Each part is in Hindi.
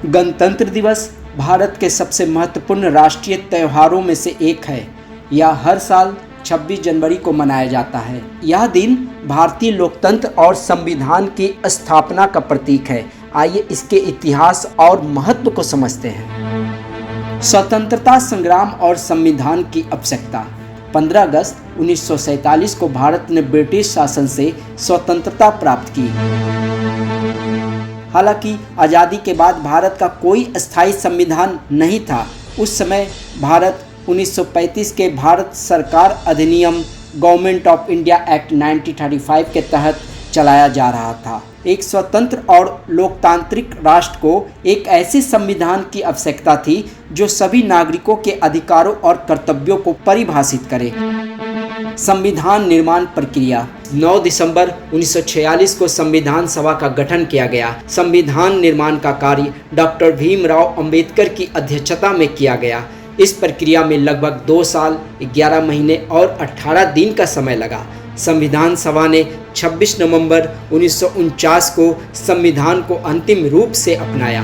गणतंत्र दिवस भारत के सबसे महत्वपूर्ण राष्ट्रीय त्योहारों में से एक है। यह हर साल 26 जनवरी को मनाया जाता है। यह दिन भारतीय लोकतंत्र और संविधान की स्थापना का प्रतीक है। आइए इसके इतिहास और महत्व को समझते हैं। स्वतंत्रता संग्राम और संविधान की आवश्यकता। 15 अगस्त 1947 को भारत ने ब्रिटिश शासन से स्वतंत्रता प्राप्त की। हालांकि आज़ादी के बाद भारत का कोई अस्थायी संविधान नहीं था। उस समय भारत 1935 के भारत सरकार अधिनियम गवर्नमेंट ऑफ इंडिया एक्ट 1935 के तहत चलाया जा रहा था। एक स्वतंत्र और लोकतांत्रिक राष्ट्र को एक ऐसे संविधान की आवश्यकता थी जो सभी नागरिकों के अधिकारों और कर्तव्यों को परिभाषित करे। संविधान निर्माण प्रक्रिया। 9 दिसंबर 1946 को संविधान सभा का गठन किया गया। संविधान निर्माण का कार्य डॉक्टर भीमराव अंबेडकर की अध्यक्षता में किया गया। इस प्रक्रिया में लगभग 2 साल 11 महीने और 18 दिन का समय लगा। संविधान सभा ने 26 नवंबर 1949 को संविधान को अंतिम रूप से अपनाया।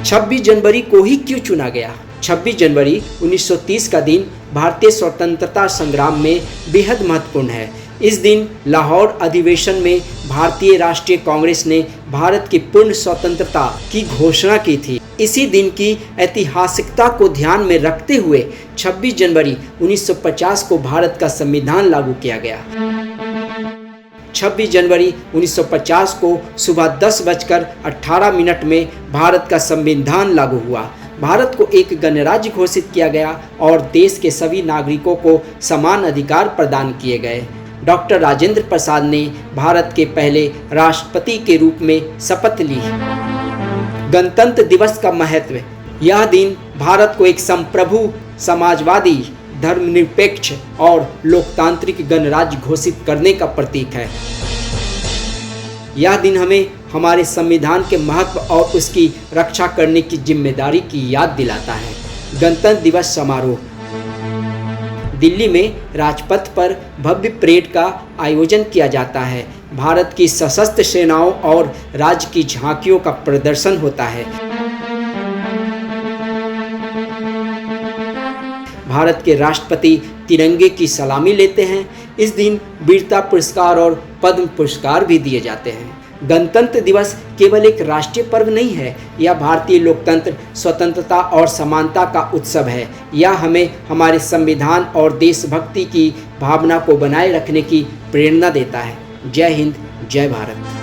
26 जनवरी को ही क्यों चुना गया? 26 जनवरी 1930 का दिन भारतीय स्वतंत्रता संग्राम में बेहद महत्वपूर्ण है। इस दिन लाहौर अधिवेशन में भारतीय राष्ट्रीय कांग्रेस ने भारत की पूर्ण स्वतंत्रता की घोषणा की थी। इसी दिन की ऐतिहासिकता को ध्यान में रखते हुए 26 जनवरी 1950 को भारत का संविधान लागू किया गया। 26 जनवरी 1950 को सुबह 10:18 में भारत का संविधान लागू हुआ। भारत को एक गणराज्य घोषित किया गया और देश के सभी नागरिकों को समान अधिकार प्रदान किए गए। डॉक्टर राजेंद्र प्रसाद ने भारत के पहले राष्ट्रपति के रूप में शपथ ली। गणतंत्र दिवस का महत्व। यह दिन भारत को एक संप्रभु, समाजवादी, धर्मनिरपेक्ष और लोकतांत्रिक गणराज्य घोषित करने का प्रतीक है। यह दिन हमें हमारे संविधान के महत्व और उसकी रक्षा करने की जिम्मेदारी की याद दिलाता है। गणतंत्र दिवस समारोह। दिल्ली में राजपथ पर भव्य परेड का आयोजन किया जाता है। भारत की सशस्त्र सेनाओं और राज्य की झांकियों का प्रदर्शन होता है। भारत के राष्ट्रपति तिरंगे की सलामी लेते हैं। इस दिन वीरता पुरस्कार और पद्म पुरस्कार भी दिए जाते हैं। गणतंत्र दिवस केवल एक राष्ट्रीय पर्व नहीं है, यह भारतीय लोकतंत्र, स्वतंत्रता और समानता का उत्सव है। यह हमें हमारे संविधान और देशभक्ति की भावना को बनाए रखने की प्रेरणा देता है। जय हिंद, जय भारत।